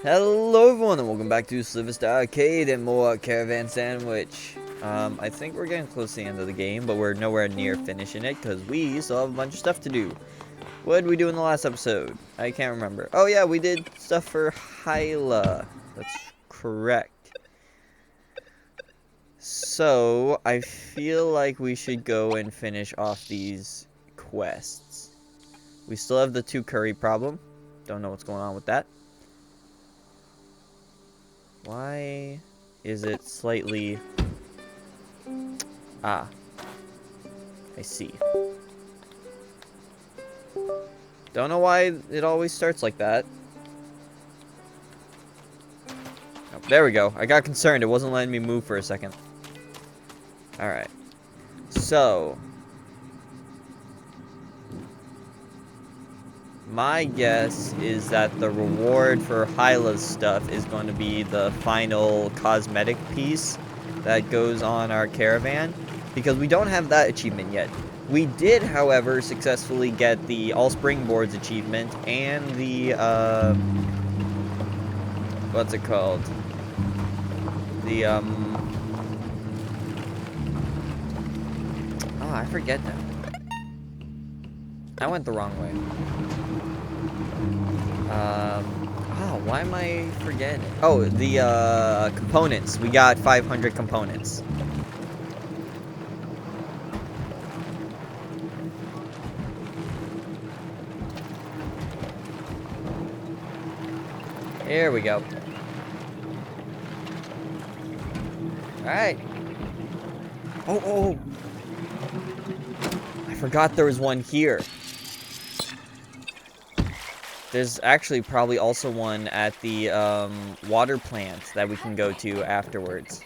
Hello everyone and welcome back to SliverStar Arcade and more Caravan SandWitch. I think we're getting close to the end of the game, but we're nowhere near finishing it because we still have a bunch of stuff to do. What did we do in the last episode? I can't remember. Oh yeah, we did stuff for Hyla. That's correct. So, I feel like we should go and finish off these quests. We still have the 2 curry problem. Don't know what's going on with that. Why is it slightly... Ah. I see. Don't know why it always starts like that. Oh, there we go. I got concerned. It wasn't letting me move for a second. Alright. So... my guess is that the reward for Hyla's stuff is going to be the final cosmetic piece that goes on our caravan, because we don't have that achievement yet. We did, however, successfully get the All Springboards achievement and the, what's it called? The, oh, I forget now. I went the wrong way. Oh, why am I forgetting? Oh, the, components. We got 500 components. Here we go. Alright. Oh. I forgot there was one here. There's actually probably also one at the water plant that we can go to afterwards.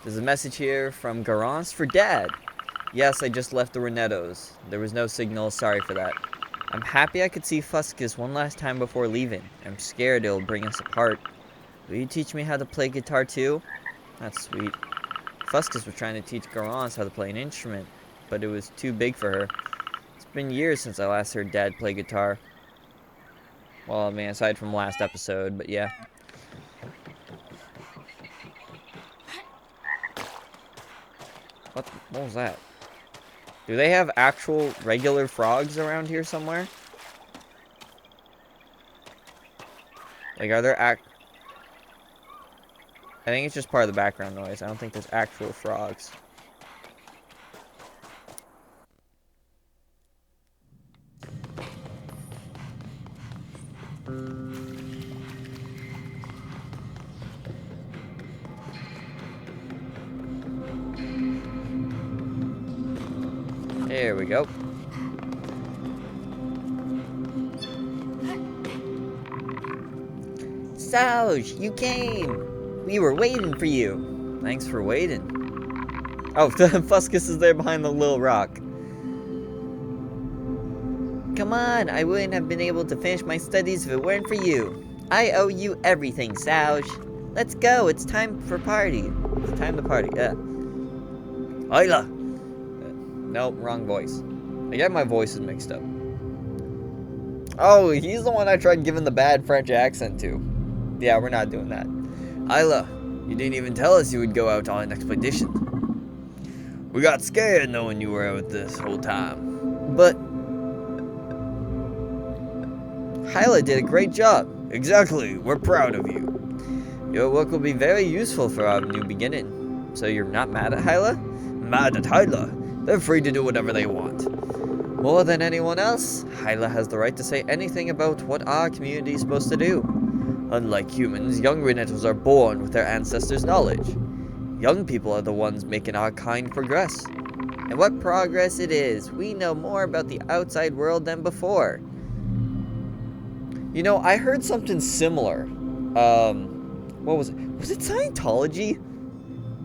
There's a message here from Garance for Dad. Yes, I just left the reinetos. There was no signal, sorry for that. I'm happy I could see Fuscus one last time before leaving. I'm scared it'll bring us apart. Will you teach me how to play guitar too? That's sweet. Fuscus was trying to teach Garance how to play an instrument, but it was too big for her. It's been years since I last heard Dad play guitar. Well, I mean, aside from last episode, but yeah. What was that? Do they have actual regular frogs around here somewhere? Like, are there I think it's just part of the background noise. I don't think there's actual frogs. There we go. Sauge, you came! We were waiting for you. Thanks for waiting. Oh, Fuscus is there behind the little rock. Come on, I wouldn't have been able to finish my studies if it weren't for you. I owe you everything, Sauge. Let's go, it's time for party. It's time to party, yeah. Hyla! Nope, wrong voice. I get my voices mixed up. Oh, he's the one I tried giving the bad French accent to. Yeah, we're not doing that. Hyla, you didn't even tell us you would go out on an expedition. We got scared knowing you were out this whole time. But Hyla did a great job. Exactly, we're proud of you. Your work will be very useful for our new beginning. So you're not mad at Hyla? Mad at Hyla? They're free to do whatever they want. More than anyone else, Hyla has the right to say anything about what our community is supposed to do. Unlike humans, young reinetos are born with their ancestors' knowledge. Young people are the ones making our kind progress. And what progress it is! We know more about the outside world than before. You know, I heard something similar. What was it? Was it Scientology?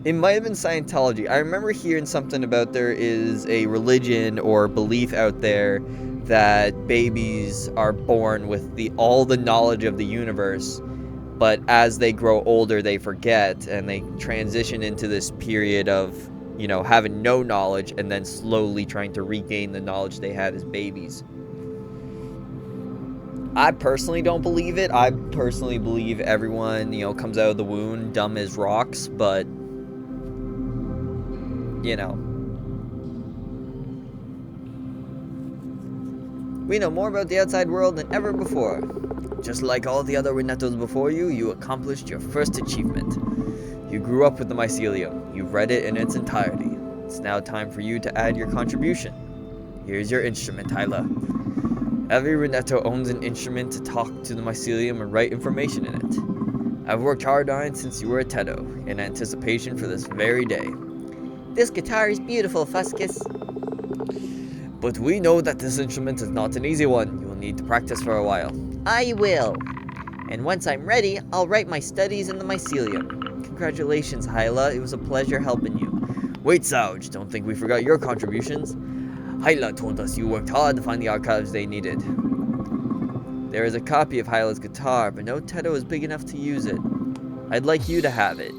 It might have been Scientology. I remember hearing something about there is a religion or belief out there that babies are born with all the knowledge of the universe, but as they grow older, they forget, and they transition into this period of, you know, having no knowledge and then slowly trying to regain the knowledge they had as babies. I personally don't believe it. I personally believe everyone, comes out of the womb dumb as rocks, but, we know more about the outside world than ever before. Just like all the other reinetos before you, you accomplished your first achievement. You grew up with the mycelium. You've read it in its entirety. It's now time for you to add your contribution. Here's your instrument, Hyla. Every reineto owns an instrument to talk to the mycelium and write information in it. I've worked hard on it since you were a teto, in anticipation for this very day. This guitar is beautiful, Fuscus. But we know that this instrument is not an easy one. You will need to practice for a while. I will. And once I'm ready, I'll write my studies in the mycelium. Congratulations, Hyla. It was a pleasure helping you. Wait, Sauge. Don't think we forgot your contributions. Hyla told us you worked hard to find the archives they needed. There is a copy of Hyla's guitar, but no teto is big enough to use it. I'd like you to have it.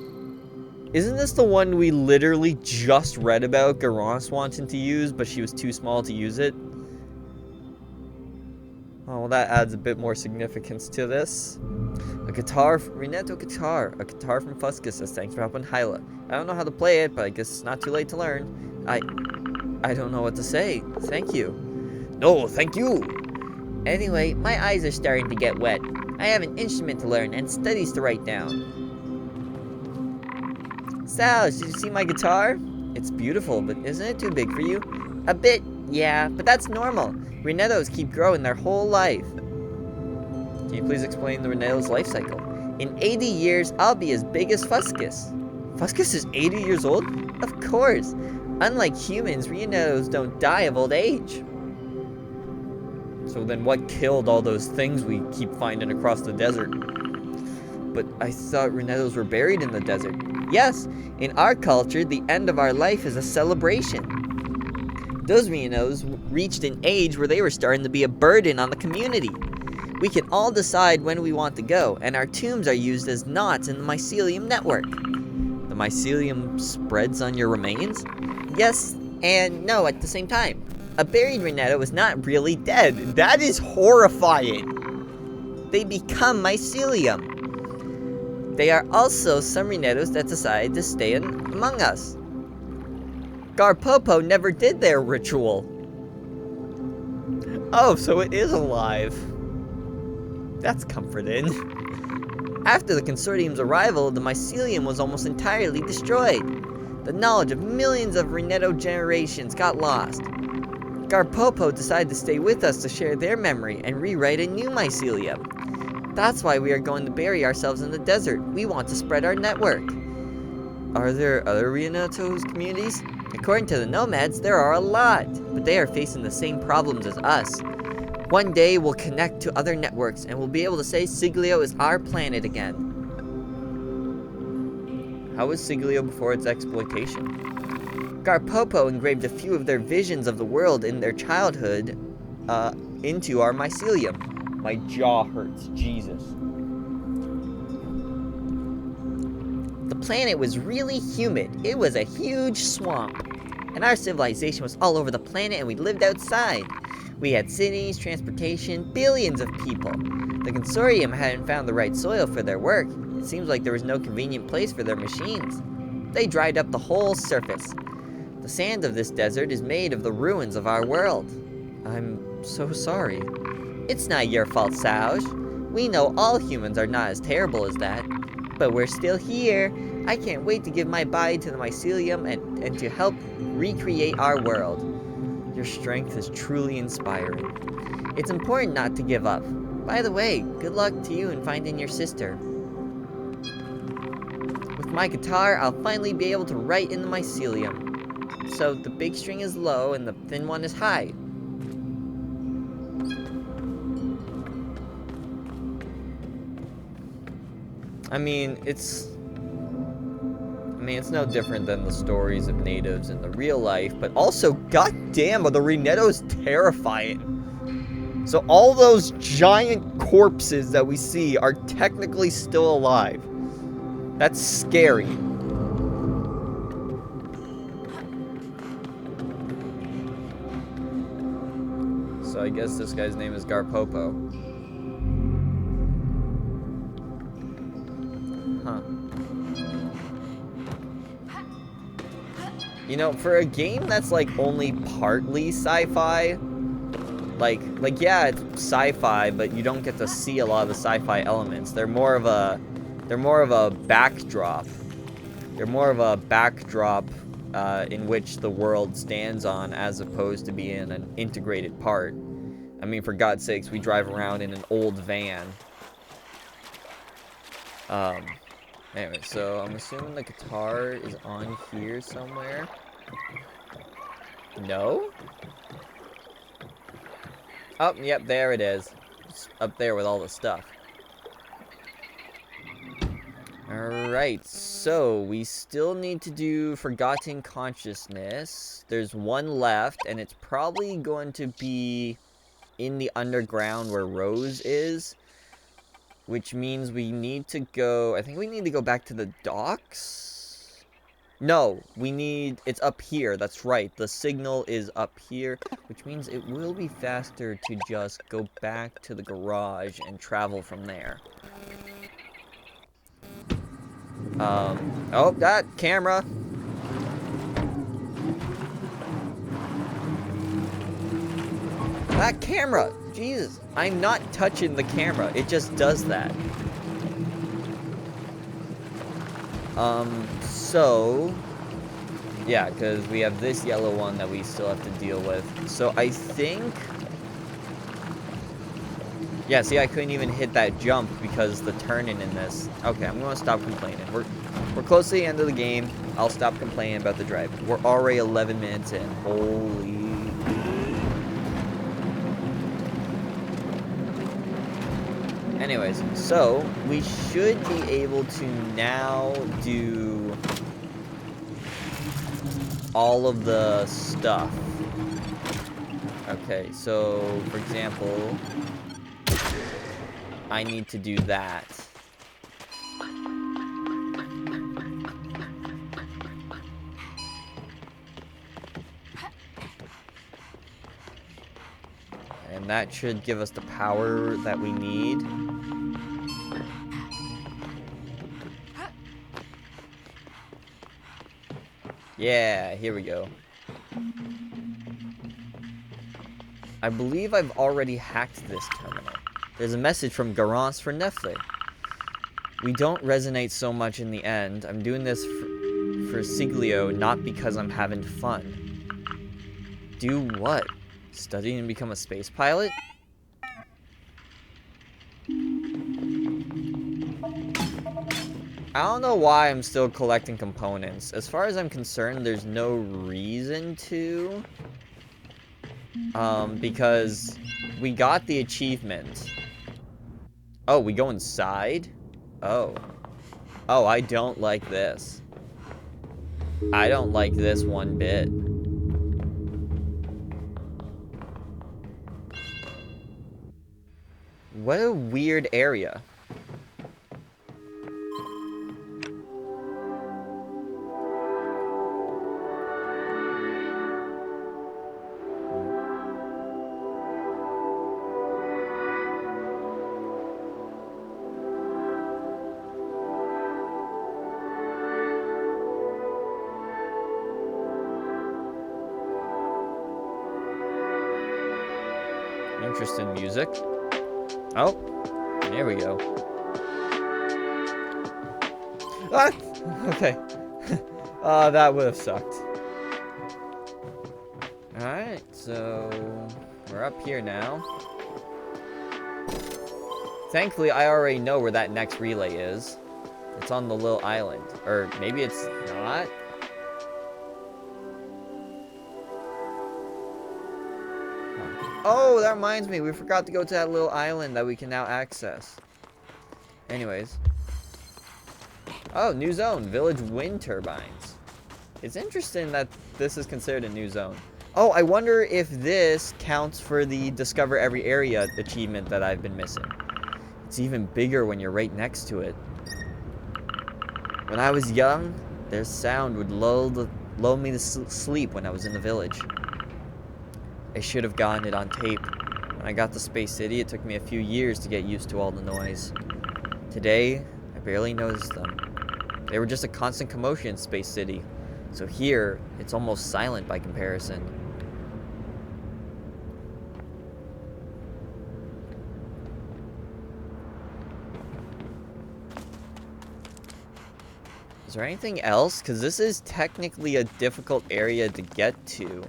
Isn't this the one we literally just read about Garance wanting to use, but she was too small to use it? Oh, well, that adds a bit more significance to this. A guitar, reineto guitar. A guitar from Fuscus says, thanks for helping Hyla. I don't know how to play it, but I guess it's not too late to learn. I don't know what to say. Thank you. No, thank you. Anyway, my eyes are starting to get wet. I have an instrument to learn and studies to write down. Sal, did you see my guitar? It's beautiful, but isn't it too big for you? A bit, yeah, but that's normal. Reinetos keep growing their whole life. Can you please explain the Reineto's life cycle? In 80 years, I'll be as big as Fuscus. Fuscus is 80 years old? Of course. Unlike humans, reinetos don't die of old age. So then what killed all those things we keep finding across the desert? But I thought reinetos were buried in the desert. Yes, in our culture, the end of our life is a celebration. Those reinetos reached an age where they were starting to be a burden on the community. We can all decide when we want to go, and our tombs are used as knots in the mycelium network. The mycelium spreads on your remains? Yes and no at the same time. A buried reineto is not really dead. That is horrifying. They become mycelium. They are also some reinetos that decide to stay among us. Garpopo never did their ritual. Oh, so it is alive. That's comforting. After the consortium's arrival, the mycelium was almost entirely destroyed. The knowledge of millions of reineto generations got lost. Garpopo decided to stay with us to share their memory and rewrite a new mycelium. That's why we are going to bury ourselves in the desert. We want to spread our network. Are there other reinetos communities? According to the nomads, there are a lot, but they are facing the same problems as us. One day we'll connect to other networks and we'll be able to say Siglio is our planet again. How was Siglio before its exploitation? Garpopo engraved a few of their visions of the world in their childhood into our mycelium. My jaw hurts, Jesus. The planet was really humid. It was a huge swamp. And our civilization was all over the planet and we lived outside. We had cities, transportation, billions of people. The consortium hadn't found the right soil for their work. It seems like there was no convenient place for their machines. They dried up the whole surface. The sand of this desert is made of the ruins of our world. I'm so sorry. It's not your fault, Sauge. We know all humans are not as terrible as that. But we're still here. I can't wait to give my body to the mycelium and to help recreate our world. Your strength is truly inspiring. It's important not to give up. By the way, good luck to you in finding your sister. With my guitar, I'll finally be able to write in the mycelium. So the big string is low and the thin one is high. I mean, it's no different than the stories of natives in the real life, but also, goddamn, are the reinetos terrifying. So all those giant corpses that we see are technically still alive. That's scary. So I guess this guy's name is Garpopo. You know, for a game that's, like, only partly sci-fi, like, yeah, it's sci-fi, but you don't get to see a lot of the sci-fi elements. They're more of a backdrop. They're more of a backdrop in which the world stands on, as opposed to being an integrated part. I mean, for God's sakes, we drive around in an old van. Anyway, so I'm assuming the guitar is on here somewhere. No? Oh, yep, there it is. It's up there with all the stuff. Alright, so we still need to do Forgotten Consciousness. There's one left, and it's probably going to be in the underground where Rose is. Which means we need to go... I think we need to go back to the docks? No, it's up here. That's right. The signal is up here. Which means it will be faster to just go back to the garage and travel from there. Oh, that camera. That camera. Jesus, I'm not touching the camera. It just does that. So... yeah, because we have this yellow one that we still have to deal with. So I think... yeah, see, I couldn't even hit that jump because the turning in this. Okay, I'm going to stop complaining. We're close to the end of the game. I'll stop complaining about the driving. We're already 11 minutes in. Holy... anyways, so we should be able to now do all of the stuff. Okay, so for example, I need to do that. And that should give us the power that we need. Yeah, here we go. I believe I've already hacked this terminal. There's a message from Garance for Netflix. We don't resonate so much in the end. I'm doing this for Siglio, not because I'm having fun. Do what? Study and become a space pilot? I don't know why I'm still collecting components. As far as I'm concerned, there's no reason to. Because we got the achievement. Oh, we go inside? Oh. Oh, I don't like this. I don't like this one bit. What a weird area. Interesting music. Oh, there we go. Ah! Okay. That would have sucked. Alright, so we're up here now. Thankfully, I already know where that next relay is. It's on the little island. Or maybe it's not. Oh, that reminds me. We forgot to go to that little island that we can now access. Anyways. Oh, new zone. Village wind turbines. It's interesting that this is considered a new zone. Oh, I wonder if this counts for the Discover Every Area achievement that I've been missing. It's even bigger when you're right next to it. When I was young, their sound would lull me to sleep when I was in the village. I should have gotten it on tape. When I got to Space City, it took me a few years to get used to all the noise. Today, I barely noticed them. They were just a constant commotion in Space City. So here, it's almost silent by comparison. Is there anything else? Because this is technically a difficult area to get to.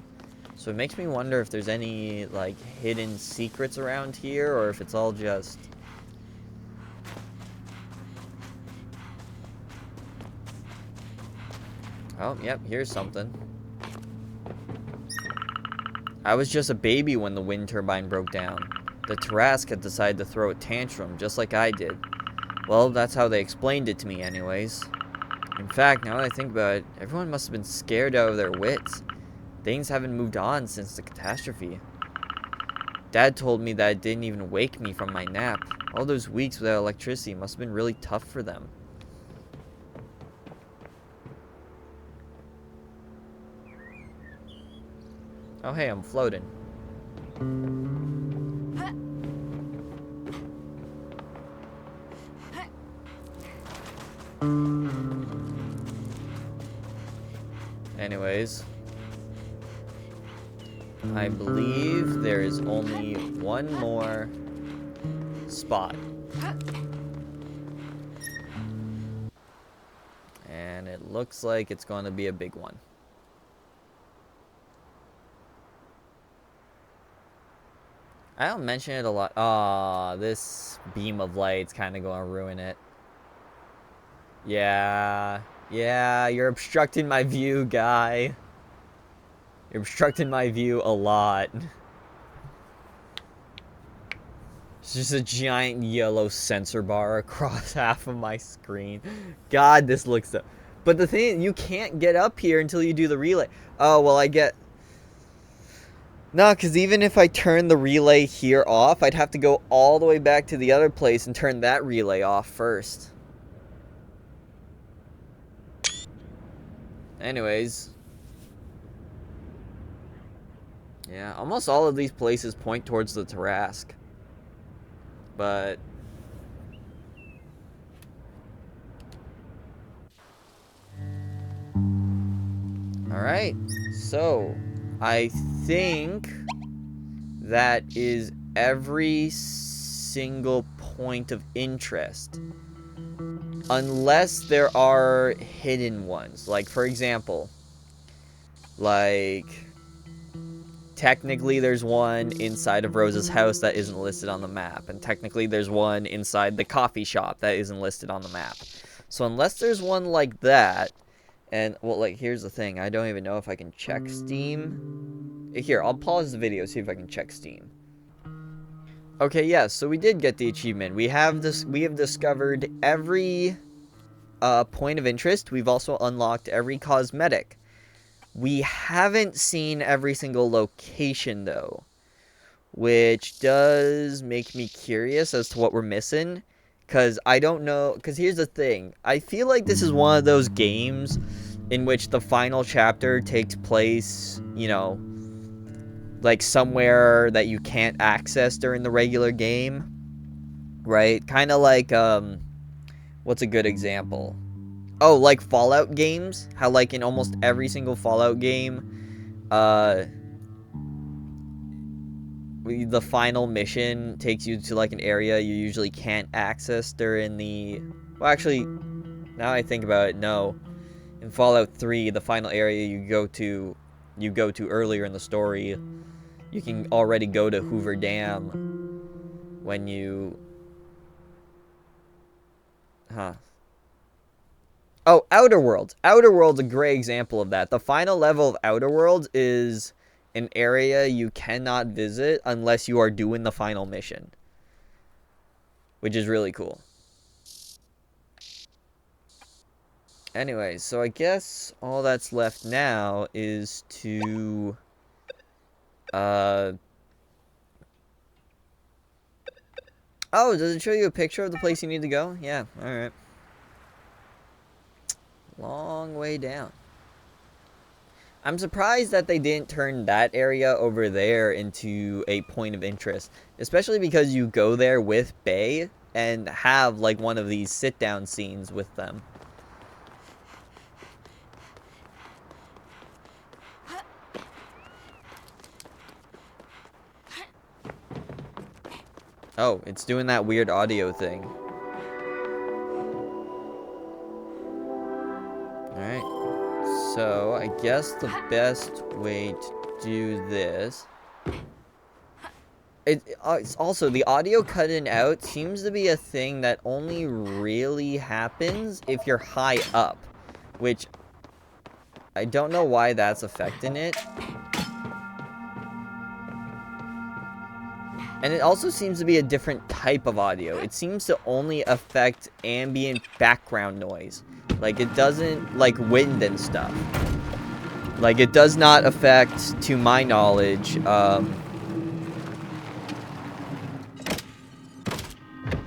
So it makes me wonder if there's any, like, hidden secrets around here, or if it's all just... Oh, yep, here's something. I was just a baby when the wind turbine broke down. The Tarrasque had decided to throw a tantrum, just like I did. Well, that's how they explained it to me anyways. In fact, now that I think about it, everyone must have been scared out of their wits. Things haven't moved on since the catastrophe. Dad told me that it didn't even wake me from my nap. All those weeks without electricity must have been really tough for them. Oh hey, I'm floating. Anyways, I believe there is only one more spot. And it looks like it's going to be a big one. I don't mention it a lot. Aw, this beam of light's kind of going to ruin it. Yeah, you're obstructing my view, guy. You're obstructing my view a lot. It's just a giant yellow sensor bar across half of my screen. God, this looks so... But the thing is, you can't get up here until you do the relay. Oh, well, I get... No, because even if I turn the relay here off, I'd have to go all the way back to the other place and turn that relay off first. Anyways. Yeah, almost all of these places point towards the Tarrasque. But... Alright, so... I think that is every single point of interest. Unless there are hidden ones. Like, for example, like, technically there's one inside of Rose's house that isn't listed on the map. And technically there's one inside the coffee shop that isn't listed on the map. So unless there's one like that, and, well, like, here's the thing. I don't even know if I can check Steam. Here, I'll pause the video, see if I can check Steam. Okay, yeah, so we did get the achievement. We have discovered every point of interest. We've also unlocked every cosmetic. We haven't seen every single location, though, which does make me curious as to what we're missing. Because I don't know, because here's the thing. I feel like this is one of those games in which the final chapter takes place, you know, like somewhere that you can't access during the regular game. Right? Kind of like, what's a good example? Oh, like Fallout games? How, like, in almost every single Fallout game, the final mission takes you to, like, an area you usually can't access during the... Well, actually, now I think about it, no. In Fallout 3, the final area you go to earlier in the story, you can already go to Hoover Dam when you... Oh, Outer Worlds. Outer Worlds is a great example of that. The final level of Outer Worlds is an area you cannot visit unless you are doing the final mission, which is really cool. Anyways, so I guess all that's left now is to oh, does it show you a picture of the place you need to go? Yeah, alright. Long way down. I'm surprised that they didn't turn that area over there into a point of interest. Especially because you go there with Bae and have, like, one of these sit-down scenes with them. Oh, it's doing that weird audio thing. Alright. So, I guess the best way to do this... It's also, the audio cutting out seems to be a thing that only really happens if you're high up. Which, I don't know why that's affecting it. And it also seems to be a different type of audio. It seems to only affect ambient background noise. Like, it doesn't, like, wind and stuff. Like, it does not affect, to my knowledge,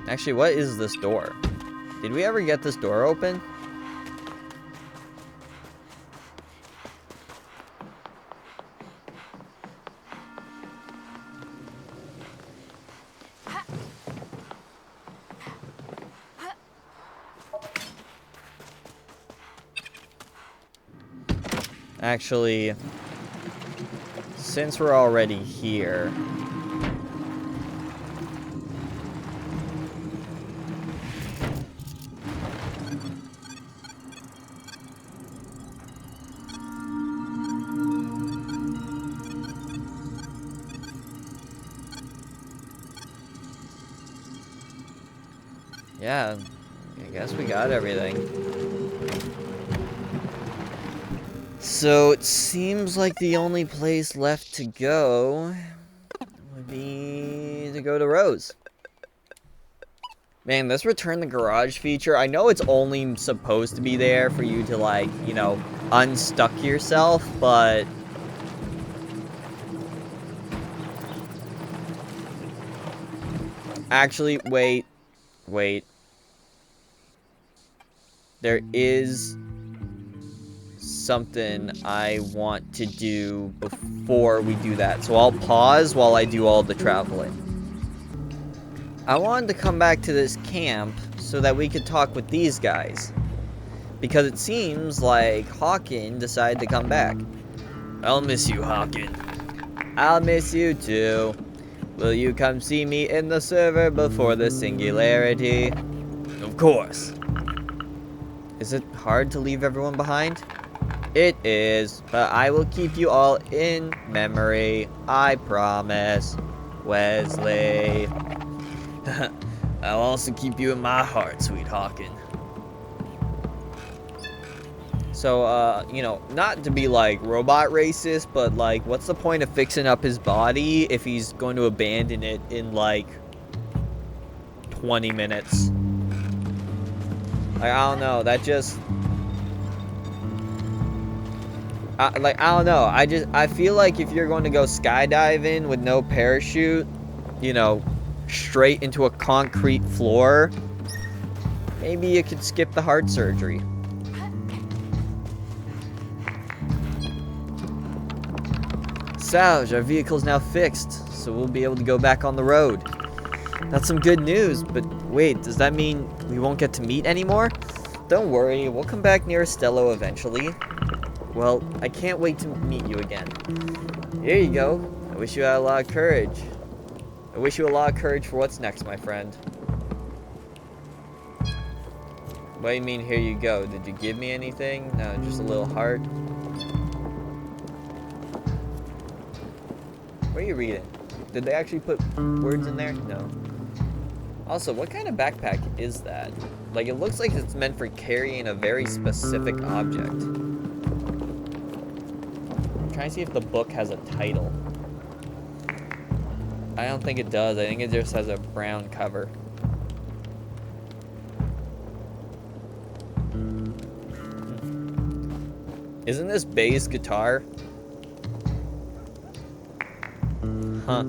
Actually, what is this door? Did we ever get this door open? Actually, since we're already here... Yeah, I guess we got everything. So it seems like the only place left to go would be to go to Rose. Man, this return the garage feature, I know it's only supposed to be there for you to, like, you know, unstuck yourself, but... Actually, wait. There is something I want to do before we do that. So I'll pause while I do all the traveling. I wanted to come back to this camp so that we could talk with these guys. Because it seems like Hawken decided to come back. I'll miss you, Hawken. I'll miss you too. Will you come see me in the server before the singularity? Of course. Is it hard to leave everyone behind? It is, but I will keep you all in memory. I promise. Wesley. I'll also keep you in my heart, sweet Hawken. So, you know, not to be, like, robot racist, but, like, what's the point of fixing up his body if he's going to abandon it in, like, 20 minutes? Like, I don't know, that just... I don't know, I feel like if you're going to go skydiving with no parachute, you know, straight into a concrete floor, maybe you could skip the heart surgery. Salge, our vehicle's now fixed, so we'll be able to go back on the road. That's some good news, but wait, does that mean we won't get to meet anymore? Don't worry, we'll come back near Estello eventually. Well, I can't wait to meet you again. Here you go. I wish you had a lot of courage. I wish you a lot of courage for what's next, my friend. What do you mean, here you go? Did you give me anything? No, just a little heart. What are you reading? Did they actually put words in there? No. Also, what kind of backpack is that? Like, it looks like it's meant for carrying a very specific object. I'm trying to see if the book has a title. I don't think it does. I think it just has a brown cover. Isn't this bass guitar? Huh.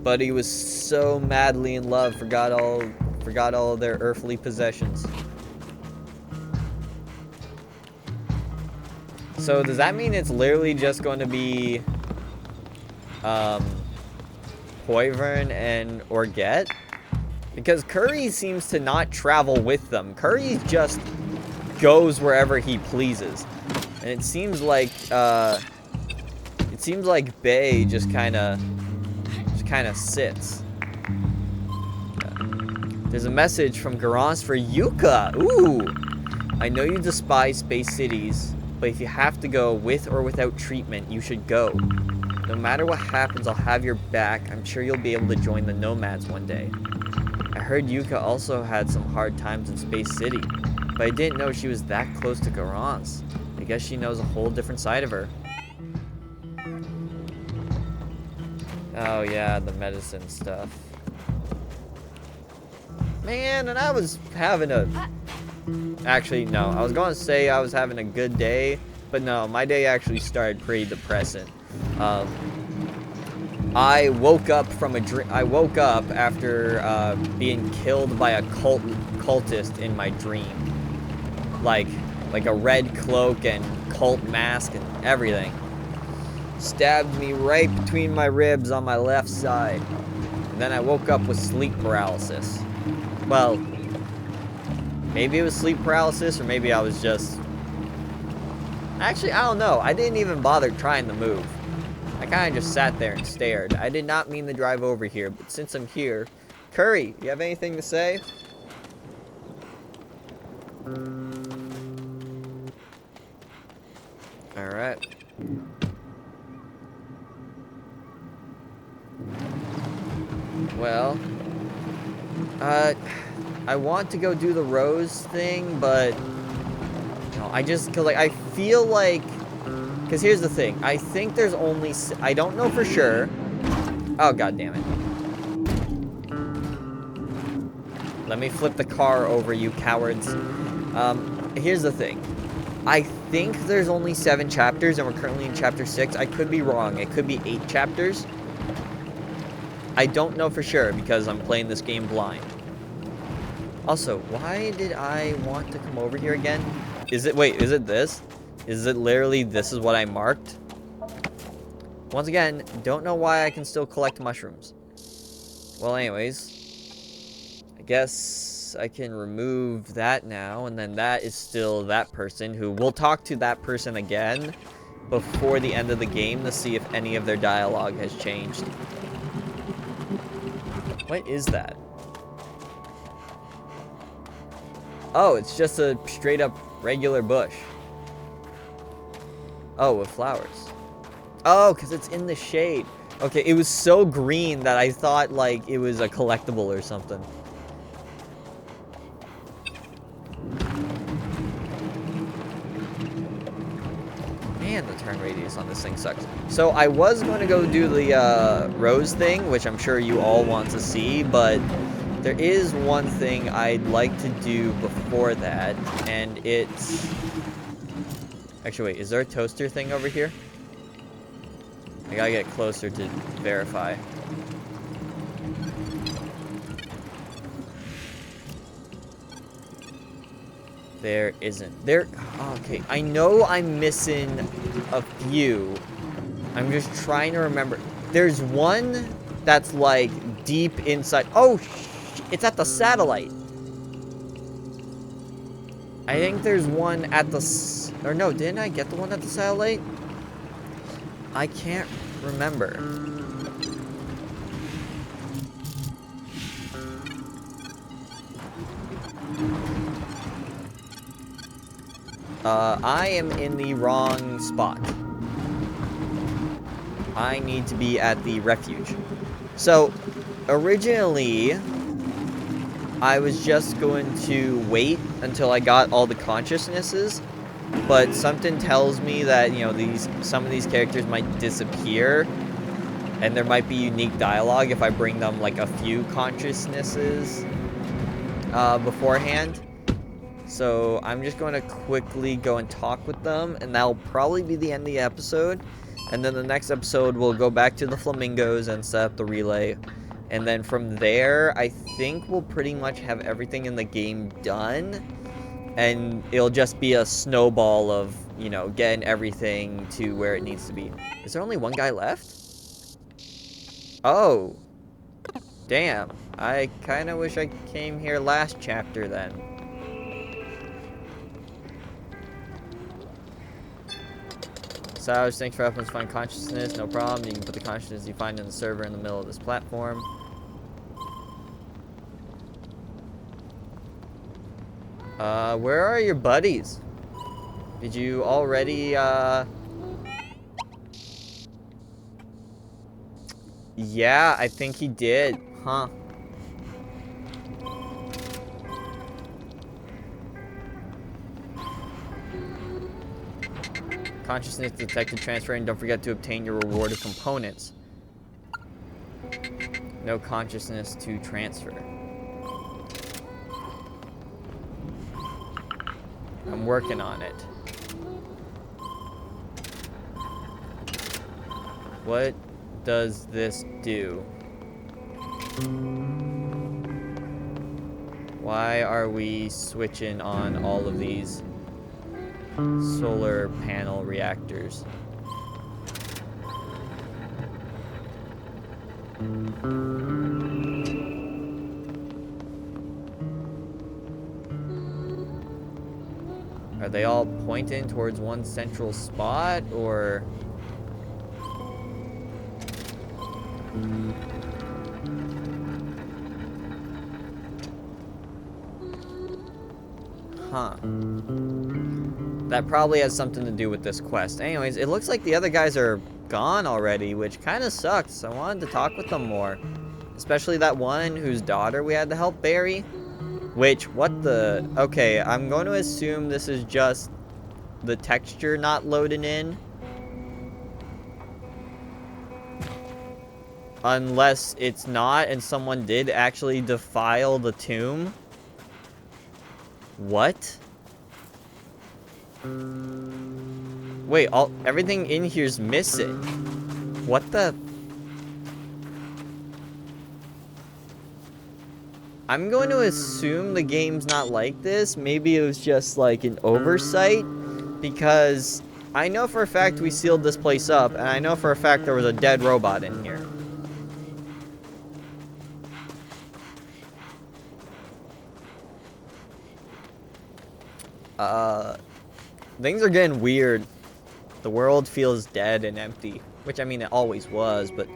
Buddy was so madly in love, forgot all of their earthly possessions. So does that mean it's literally just going to be Hoivern and Orget? Because Curry seems to not travel with them. Curry just goes wherever he pleases. And it seems like Bay just kind of kind of sits. There's a message from Garance for Yuka. Ooh! I know you despise space cities, but if you have to go with or without treatment, you should go. No matter what happens, I'll have your back. I'm sure you'll be able to join the Nomads one day. I heard Yuka also had some hard times in Space City, but I didn't know she was that close to Garance. I guess she knows a whole different side of her. Oh yeah, the medicine stuff. Man, and I was having a... Actually, no. I was going to say I was having a good day, but no, my day actually started pretty depressing. I woke up from a dream. I woke up after being killed by a cultist in my dream. Like a red cloak and cult mask and everything. Stabbed me right between my ribs on my left side. And then I woke up with sleep paralysis. Well, maybe it was sleep paralysis, or maybe I was just... Actually, I don't know. I didn't even bother trying to move. I kind of just sat there and stared. I did not mean to drive over here, but since I'm here... Curry, you have anything to say? Alright. Well... I want to go do the rose thing, but... You know, I just... Cause, like, I feel like... Because here's the thing. I think there's only... I don't know for sure. Oh, god damn it. Let me flip the car over, you cowards. Here's the thing. I think there's only 7 chapters, and we're currently in chapter 6. I could be wrong. It could be 8 chapters. I don't know for sure, because I'm playing this game blind. Also, why did I want to come over here again? Is it... Wait, is it this? Is it literally this is what I marked? Once again, don't know why I can still collect mushrooms. Well, anyways, I guess I can remove that now, and then that is still that person who... We'll talk to that person again before the end of the game to see if any of their dialogue has changed. What is that? Oh, it's just a straight up regular bush. Oh, with flowers. Oh, because it's in the shade. Okay, it was so green that I thought, like, it was a collectible or something. Man, the turn radius on this thing sucks. So I was going to go do the rose thing, which I'm sure you all want to see, but there is one thing I'd like to do before that, and it's... Actually, wait, is there a toaster thing over here? I gotta get closer to verify. There isn't. There... Okay, I know I'm missing a few. I'm just trying to remember. There's one that's, like, deep inside... Oh, it's at the satellite. I think there's one at the... Or no, didn't I get the one at the satellite? I can't remember. I am in the wrong spot. I need to be at the refuge. So, originally, I was just going to wait until I got all the consciousnesses, but something tells me that, you know, some of these characters might disappear, and there might be unique dialogue if I bring them, like, a few consciousnesses beforehand. So I'm just going to quickly go and talk with them, and that'll probably be the end of the episode. And then the next episode, we'll go back to the flamingos and set up the relay. And then from there, I think we'll pretty much have everything in the game done. And it'll just be a snowball of, you know, getting everything to where it needs to be. Is there only one guy left? Oh. Damn. I kind of wish I came here last chapter then. Sarge, thanks for helping us find consciousness. No problem. You can put the consciousness you find in the server in the middle of this platform. Where are your buddies? Did you already, Yeah, I think he did. Huh. Consciousness detected transferring. Don't forget to obtain your rewarded components. No consciousness to transfer. I'm working on it. What does this do? Why are we switching on all of these solar panel reactors? Are they all pointing towards one central spot, or? Huh. That probably has something to do with this quest. Anyways, it looks like the other guys are gone already, which kind of sucks. I wanted to talk with them more. Especially that one whose daughter we had to help bury. Which, what the... Okay, I'm going to assume this is just the texture not loading in. Unless it's not and someone did actually defile the tomb. What? Wait, everything in here's missing. What the... I'm going to assume the game's not like this. Maybe it was just like an oversight, because I know for a fact we sealed this place up, and I know for a fact there was a dead robot in here. Things are getting weird. The world feels dead and empty, which I mean it always was, but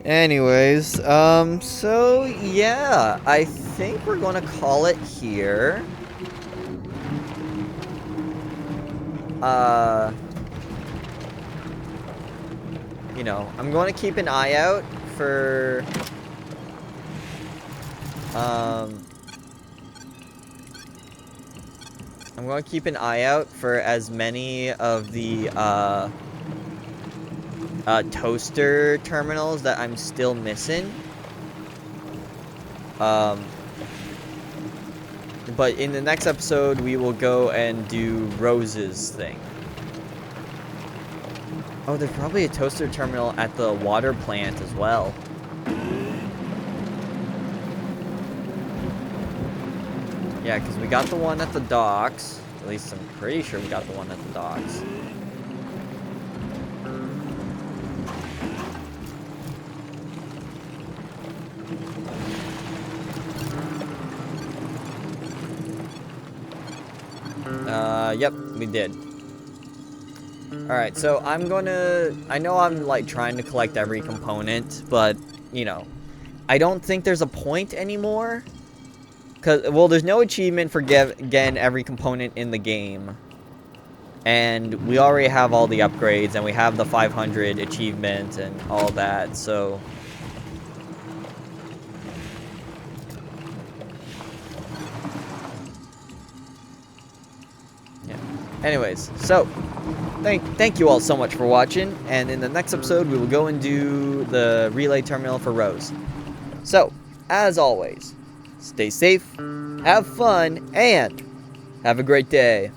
anyways, so yeah, I think we're gonna call it here. You know, I'm going to keep an eye out for I'm going to keep an eye out for as many of the toaster terminals that I'm still missing. But in the next episode, we will go and do Rose's thing. Oh, there's probably a toaster terminal at the water plant as well. Yeah, because we got the one at the docks. At least I'm pretty sure we got the one at the docks. Yep, we did. Alright, so I'm gonna... I know I'm, like, trying to collect every component, but, you know, I don't think there's a point anymore. Because, well, there's no achievement for getting every component in the game. And we already have all the upgrades, and we have the 500 achievement and all that, so... Anyways, so thank you all so much for watching, and in the next episode we will go and do the relay terminal for Rose. So, as always, stay safe, have fun, and have a great day.